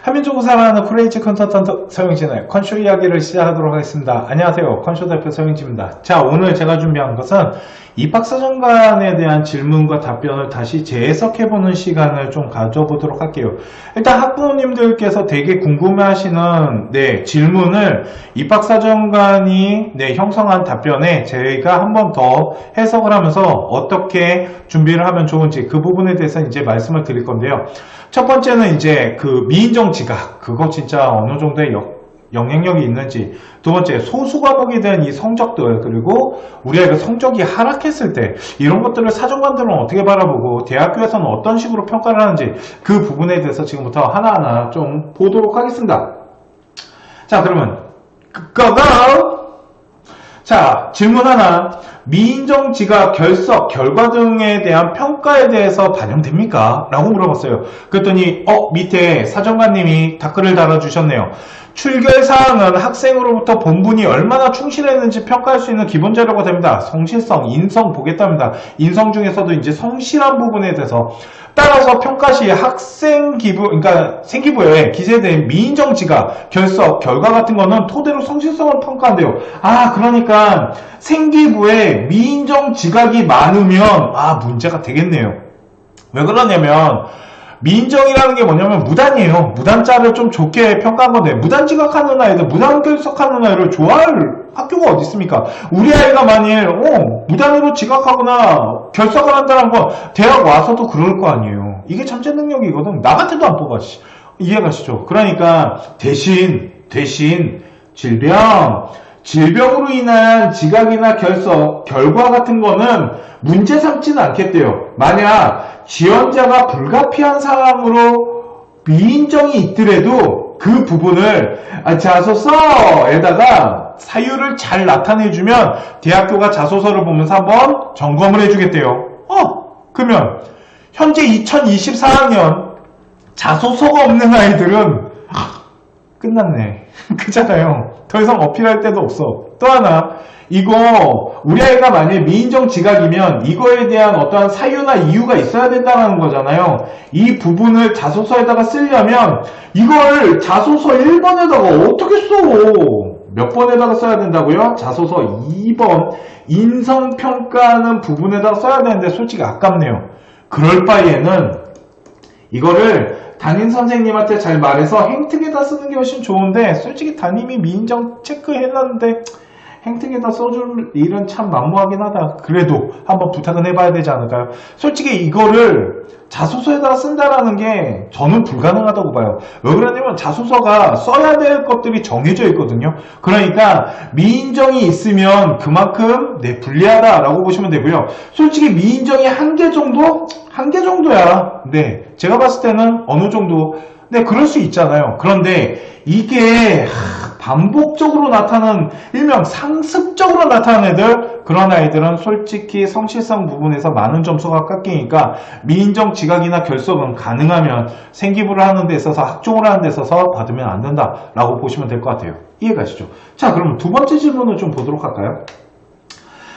한민족을 사랑하는 프레이즈 컨설턴트 서영진의 컨쇼 이야기를 시작하도록 하겠습니다. 안녕하세요. 컨쇼 대표 서영진입니다. 자, 오늘 제가 준비한 것은 입학사정관에 대한 질문과 답변을 다시 재해석해보는 시간을 좀 가져보도록 할게요. 일단 학부모님들께서 되게 궁금해하시는 질문을 입학사정관이 형성한 답변에 제가 한 번 더 해석을 하면서 어떻게 준비를 하면 좋은지 그 부분에 대해서 이제 말씀을 드릴 건데요. 첫 번째는 이제 그 미인정 지각, 그거 진짜 어느 정도의 영향력이 있는지, 두 번째 소수 과목에 대한 이 성적들, 그리고 우리 아이가 성적이 하락했을 때 이런 것들을 사정관들은 어떻게 바라보고 대학교에서는 어떤 식으로 평가를 하는지 그 부분에 대해서 지금부터 하나하나 좀 보도록 하겠습니다. 자, 그러면 고고! 자, 질문 하나. 미인정 지각, 결석, 결과 등에 대한 평가에 대해서 반영됩니까? 라고 물어봤어요. 그랬더니 밑에 사정관님이 댓글을 달아주셨네요. 출결사항은 학생으로부터 본분이 얼마나 충실했는지 평가할 수 있는 기본 자료가 됩니다. 성실성, 인성 보겠답니다. 인성 중에서도 이제 성실한 부분에 대해서 따라서 평가 시 학생 기부, 그러니까 생기부에 기재된 미인정 지각, 결석, 결과 같은 거는 토대로 성실성을 평가한대요. 그러니까 생기부에 미인정 지각이 많으면 문제가 되겠네요. 왜 그러냐면 미인정이라는 게 뭐냐면 무단이에요. 무단자를 좀 좋게 평가한 건데, 무단 지각하는 아이들, 무단 결석하는 아이를 좋아할 학교가 어디 있습니까? 우리 아이가 만일 무단으로 지각하거나 결석을 한다는 건 대학 와서도 그럴 거 아니에요. 이게 잠재 능력이거든. 나 같아도 안 뽑아. 이해가시죠? 그러니까 대신 질병으로 인한 지각이나 결석, 결과 같은 거는 문제 삼지는 않겠대요. 만약 지원자가 불가피한 상황으로 미인정이 있더라도 그 부분을 자소서에다가 사유를 잘 나타내주면 대학교가 자소서를 보면서 한번 점검을 해주겠대요. 그러면 현재 2024학년 자소서가 없는 아이들은 끝났네. 그잖아요. 더 이상 어필할 데도 없어. 또 하나, 이거 우리 아이가 만약에 미인정 지각이면 이거에 대한 어떠한 사유나 이유가 있어야 된다는 거잖아요. 이 부분을 자소서에다가 쓰려면 이걸 자소서 1번에다가 어떻게 써? 몇 번에다가 써야 된다고요? 자소서 2번 인성평가하는 부분에다가 써야 되는데 솔직히 아깝네요. 그럴 바에는 이거를 담임 선생님한테 잘 말해서 행특에다 쓰는 게 훨씬 좋은데, 솔직히 담임이 미인정 체크해놨는데 행특에다 써줄 일은 참 만무하긴 하다. 그래도 한번 부탁은 해봐야 되지 않을까요? 솔직히 이거를 자소서에다가 쓴다라는 게 저는 불가능하다고 봐요. 왜 그러냐면 자소서가 써야 될 것들이 정해져 있거든요. 그러니까 미인정이 있으면 그만큼 불리하다라고 보시면 되고요. 솔직히 미인정이 한 개 정도야. 제가 봤을 때는 어느 정도 그럴 수 있잖아요. 그런데 이게 반복적으로 나타나는, 일명 상습적으로 나타나는 애들, 그런 아이들은 솔직히 성실성 부분에서 많은 점수가 깎이니까 미인정 지각이나 결석은 가능하면 생기부를 하는 데 있어서, 학종을 하는 데 있어서 받으면 안 된다라고 보시면 될 것 같아요. 이해가시죠? 자, 그럼 두 번째 질문을 좀 보도록 할까요?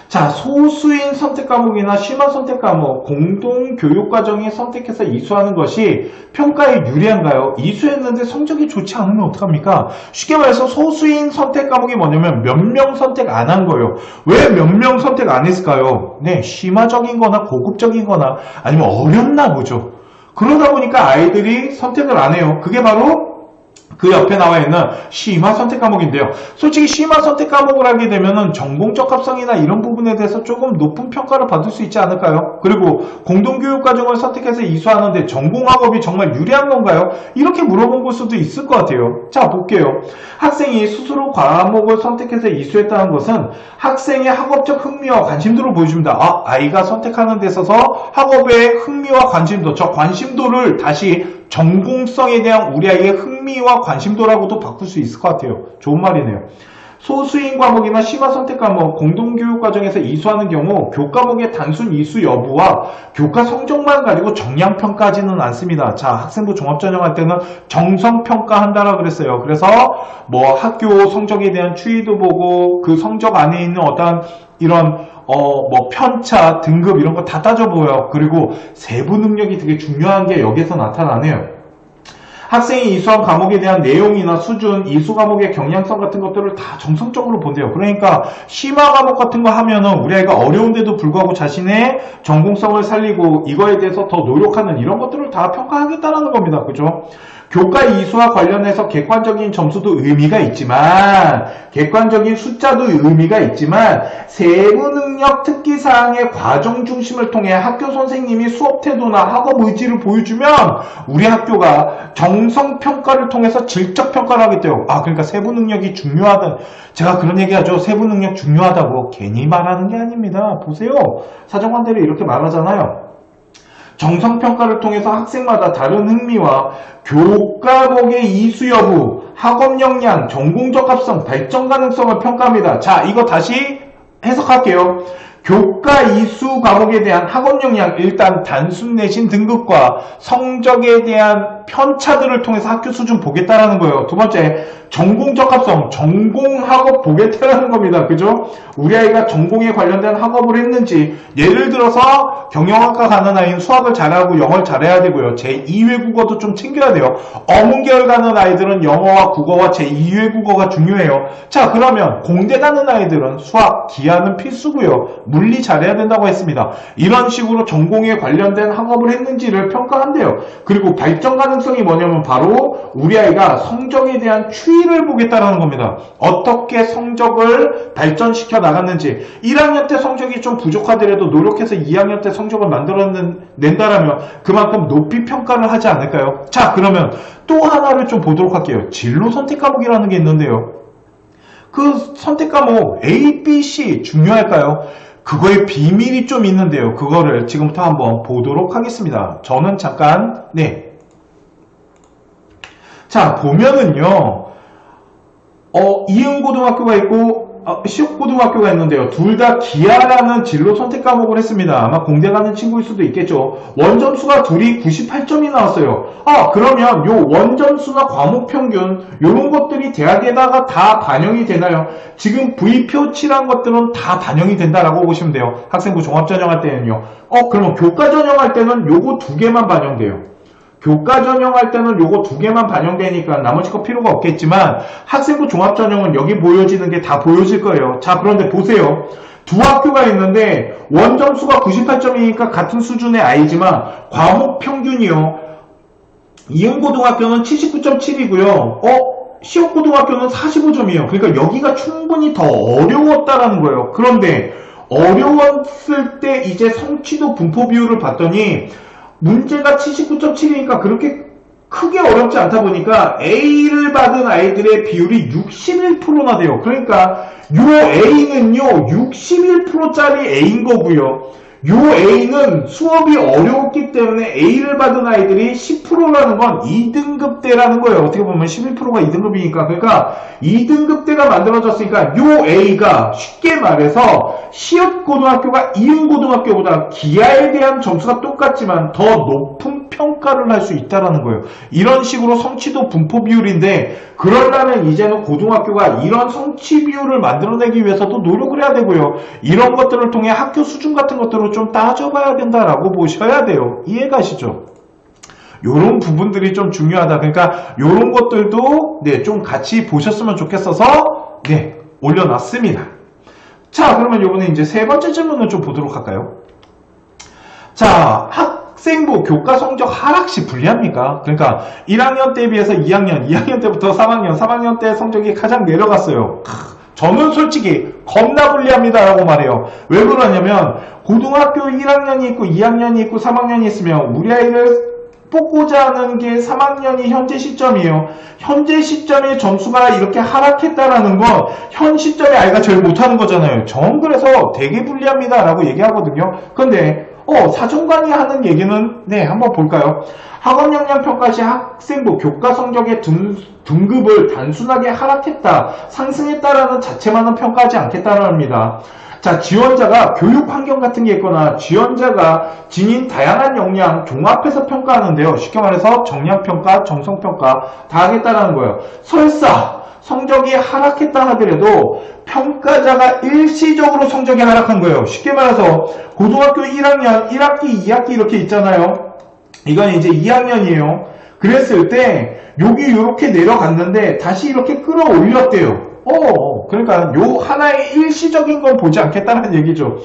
자, 소수인 선택 과목이나 심화 선택 과목, 공동교육과정이 선택해서 이수하는 것이 평가에 유리한가요? 이수했는데 성적이 좋지 않으면 어떡합니까? 쉽게 말해서 소수인 선택 과목이 뭐냐면 몇 명 선택 안 한 거예요. 왜 몇 명 선택 안 했을까요? 심화적인 거나 고급적인 거나 아니면 어렵나 보죠. 그러다 보니까 아이들이 선택을 안 해요. 그게 바로 그 옆에 나와 있는 심화 선택 과목인데요. 솔직히 심화 선택 과목을 하게 되면은 전공 적합성이나 이런 부분에 대해서 조금 높은 평가를 받을 수 있지 않을까요? 그리고 공동교육 과정을 선택해서 이수하는데 전공 학업이 정말 유리한 건가요? 이렇게 물어본 걸 수도 있을 것 같아요. 자, 볼게요. 학생이 스스로 과목을 선택해서 이수했다는 것은 학생의 학업적 흥미와 관심도를 보여줍니다. 아이가 선택하는 데 있어서 학업의 흥미와 관심도, 저 관심도를 다시 전공성에 대한 우리 아이의 흥미와 관심도라고도 바꿀 수 있을 것 같아요. 좋은 말이네요. 소수인 과목이나 심화 선택 과목, 공동교육 과정에서 이수하는 경우 교과목의 단순 이수 여부와 교과 성적만 가지고 정량평가하지는 않습니다. 자, 학생부 종합전형할 때는 정성평가한다라고 그랬어요. 그래서 학교 성적에 대한 추이도 보고 그 성적 안에 있는 어떤 이런 편차, 등급 이런 거 다 따져보여요. 그리고 세부 능력이 되게 중요한 게 여기서 나타나네요. 학생이 이수한 과목에 대한 내용이나 수준, 이수 과목의 경량성 같은 것들을 다 정성적으로 본대요. 그러니까 심화 과목 같은 거 하면은 우리 아이가 어려운데도 불구하고 자신의 전공성을 살리고 이거에 대해서 더 노력하는 이런 것들을 다 평가하겠다는 겁니다. 그죠? 교과 이수와 관련해서 객관적인 점수도 의미가 있지만, 객관적인 숫자도 의미가 있지만, 세부 능력 특기사항의 과정 중심을 통해 학교 선생님이 수업 태도나 학업 의지를 보여주면 우리 학교가 정성평가를 통해서 질적평가를 하겠대요. 그러니까 세부 능력이 중요하다. 제가 그런 얘기하죠. 세부 능력 중요하다고 괜히 말하는 게 아닙니다. 보세요. 사정관들이 이렇게 말하잖아요. 정성평가를 통해서 학생마다 다른 흥미와 교과목의 이수 여부, 학업 역량, 전공적 합성, 발전 가능성을 평가합니다. 자, 이거 다시 해석할게요. 교과 이수 과목에 대한 학업 역량, 일단 단순 내신 등급과 성적에 대한 편차들을 통해서 학교 수준 보겠다라는 거예요. 두 번째, 전공적 합성, 전공 학업 보겠다라는 겁니다. 그죠? 우리 아이가 전공에 관련된 학업을 했는지, 예를 들어서 경영학과 가는 아이는 수학을 잘하고 영어를 잘해야 되고요. 제2외국어도 좀 챙겨야 돼요. 어문계열 가는 아이들은 영어와 국어와 제2외국어가 중요해요. 자, 그러면 공대 가는 아이들은 수학, 기하는 필수고요. 물리 잘해야 된다고 했습니다. 이런 식으로 전공에 관련된 학업을 했는지를 평가한대요. 그리고 발전 가능성이 뭐냐면 바로 우리 아이가 성적에 대한 추이를 보겠다는 겁니다. 어떻게 성적을 발전시켜 나갔는지. 1학년 때 성적이 좀 부족하더라도 노력해서 2학년 때 성적을 만들어낸다라면 그만큼 높이 평가를 하지 않을까요? 자, 그러면 또 하나를 좀 보도록 할게요. 진로 선택 과목이라는 게 있는데요. 그 선택 과목 A, B, C 중요할까요? 그거에 비밀이 좀 있는데요. 그거를 지금부터 한번 보도록 하겠습니다. 저는 잠깐 자, 보면은요, 이은고등학교가 있고, 시옥고등학교가 있는데요. 둘 다 기하라는 진로 선택 과목을 했습니다. 아마 공대 가는 친구일 수도 있겠죠. 원점수가 둘이 98점이 나왔어요. 그러면 요 원점수나 과목 평균, 요런 것들이 대학에다가 다 반영이 되나요? 지금 V표치란 것들은 다 반영이 된다라고 보시면 돼요. 학생부 종합전형할 때는요. 그러면 교과 전형할 때는 요거 두 개만 반영돼요. 교과 전형할 때는 요거 두 개만 반영되니까 나머지 거 필요가 없겠지만 학생부 종합전형은 여기 보여지는 게 다 보여질 거예요. 자, 그런데 보세요. 두 학교가 있는데 원점수가 98점이니까 같은 수준의 아이지만 과목 평균이요. 이은고등학교는 79.7이고요. 시옥고등학교는 45점이에요. 그러니까 여기가 충분히 더 어려웠다라는 거예요. 그런데 어려웠을 때 이제 성취도 분포 비율을 봤더니 문제가 79.7이니까 그렇게 크게 어렵지 않다 보니까 A를 받은 아이들의 비율이 61%나 돼요. 그러니까 요 A는요 61%짜리 A인 거고요. 요 A는 수업이 어려웠기 때문에 A를 받은 아이들이 10%라는 건 2등급대라는 거예요. 어떻게 보면 11%가 2등급이니까. 그러니까 2등급대가 만들어졌으니까 요 A가 쉽게 말해서 시읍고등학교가 이은고등학교보다 기하에 대한 점수가 똑같지만 더 높은 평가를 할 수 있다는 거예요. 이런 식으로 성취도 분포 비율인데 그러려면 이제는 고등학교가 이런 성취 비율을 만들어내기 위해서도 노력을 해야 되고요. 이런 것들을 통해 학교 수준 같은 것들을 좀 따져봐야 된다라고 보셔야 돼요. 이해가시죠? 요런 부분들이 좀 중요하다. 그러니까 요런 것들도 좀 같이 보셨으면 좋겠어서 올려놨습니다. 자, 그러면 요번에 이제 세 번째 질문을 좀 보도록 할까요? 자, 학생부 교과 성적 하락시 불리합니까? 그러니까 1학년 때에 비해서 2학년 때부터 3학년 때 성적이 가장 내려갔어요. 저는 솔직히 겁나 불리합니다 라고 말해요. 왜 그러냐면 고등학교 1학년이 있고 2학년이 있고 3학년이 있으면 우리 아이를 뽑고자 하는 게 3학년이 현재 시점이에요. 현재 시점의 점수가 이렇게 하락했다라는 건 현 시점에 아이가 제일 못하는 거잖아요. 전 그래서 되게 불리합니다 라고 얘기하거든요. 근데 사정관이 하는 얘기는 한번 볼까요? 학업 역량 평가 시 학생부 교과 성적의 등급을 단순하게 하락했다, 상승했다라는 자체만은 평가하지 않겠다는 겁니다. 자, 지원자가 교육 환경 같은 게 있거나 지원자가 지닌 다양한 역량 종합해서 평가하는데요. 쉽게 말해서 정량평가, 정성평가 다 하겠다는 거예요. 설사 성적이 하락했다 하더라도 평가자가 일시적으로 성적이 하락한 거예요. 쉽게 말해서 고등학교 1학년, 1학기, 2학기 이렇게 있잖아요. 이건 이제 2학년이에요. 그랬을 때 여기 이렇게 내려갔는데 다시 이렇게 끌어올렸대요. 그러니까 요 하나의 일시적인 걸 보지 않겠다는 얘기죠.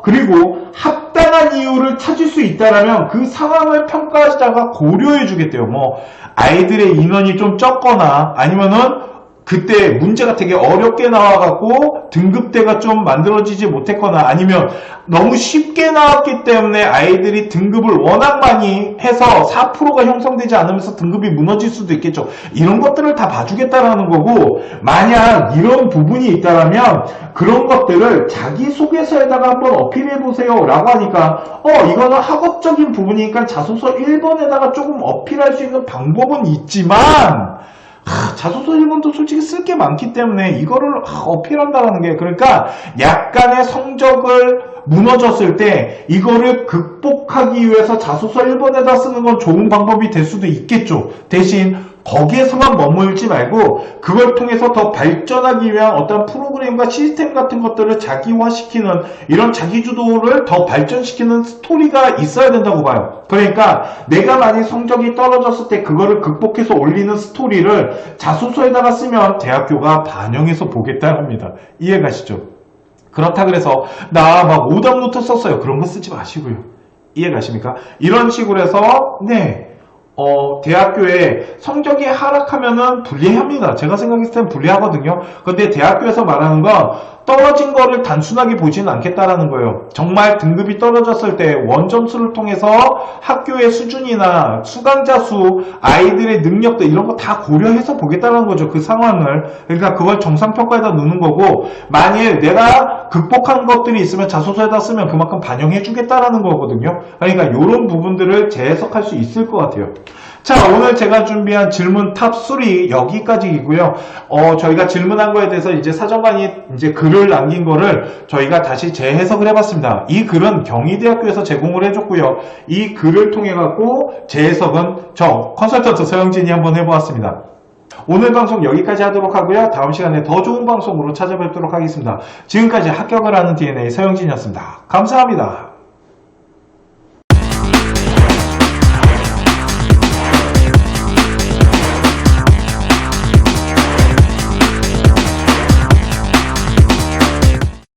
그리고 합당한 이유를 찾을 수 있다라면 그 상황을 평가자가 고려해 주겠대요. 뭐 아이들의 인원이 좀 적거나 아니면은 그때 문제가 되게 어렵게 나와갖고 등급대가 좀 만들어지지 못했거나 아니면 너무 쉽게 나왔기 때문에 아이들이 등급을 워낙 많이 해서 4%가 형성되지 않으면서 등급이 무너질 수도 있겠죠. 이런 것들을 다 봐주겠다라는 거고, 만약 이런 부분이 있다면 그런 것들을 자기소개서에다가 한번 어필해보세요 라고 하니까 이거는 학업적인 부분이니까 자소서 1번에다가 조금 어필할 수 있는 방법은 있지만 자소서 1번도 솔직히 쓸 게 많기 때문에 이거를 어필한다는 게, 그러니까 약간의 성적을 무너졌을 때 이거를 극복하기 위해서 자소서 1번에다 쓰는 건 좋은 방법이 될 수도 있겠죠. 대신 거기에서만 머물지 말고 그걸 통해서 더 발전하기 위한 어떤 프로그램과 시스템 같은 것들을 자기화시키는, 이런 자기주도를 더 발전시키는 스토리가 있어야 된다고 봐요. 그러니까 내가 만약 성적이 떨어졌을 때 그거를 극복해서 올리는 스토리를 자소서에다가 쓰면 대학교가 반영해서 보겠다는 겁니다. 이해가시죠? 그렇다 그래서 나 막 오답노트 썼어요, 그런 거 쓰지 마시고요. 이해가십니까? 이런 식으로 해서 대학교에 성적이 하락하면은 불리합니다. 제가 생각했을 땐 불리하거든요. 근데 대학교에서 말하는 건 떨어진 거를 단순하게 보지는 않겠다라는 거예요. 정말 등급이 떨어졌을 때 원점수를 통해서 학교의 수준이나 수강자 수, 아이들의 능력들 이런 거 다 고려해서 보겠다는 거죠. 그 상황을. 그러니까 그걸 정상평가에다 넣는 거고, 만일 내가 극복한 것들이 있으면 자소서에다 쓰면 그만큼 반영해 주겠다라는 거거든요. 그러니까 이런 부분들을 재해석할 수 있을 것 같아요. 자, 오늘 제가 준비한 질문 탑3 여기까지이고요. 저희가 질문한 거에 대해서 이제 사정관이 이제 글을 남긴 거를 저희가 다시 재해석을 해봤습니다. 이 글은 경희대학교에서 제공을 해줬고요. 이 글을 통해 갖고 재해석은 저 컨설턴트 서영진이 한번 해보았습니다. 오늘 방송 여기까지 하도록 하고요. 다음 시간에 더 좋은 방송으로 찾아뵙도록 하겠습니다. 지금까지 합격을 하는 DNA 서영진이었습니다. 감사합니다.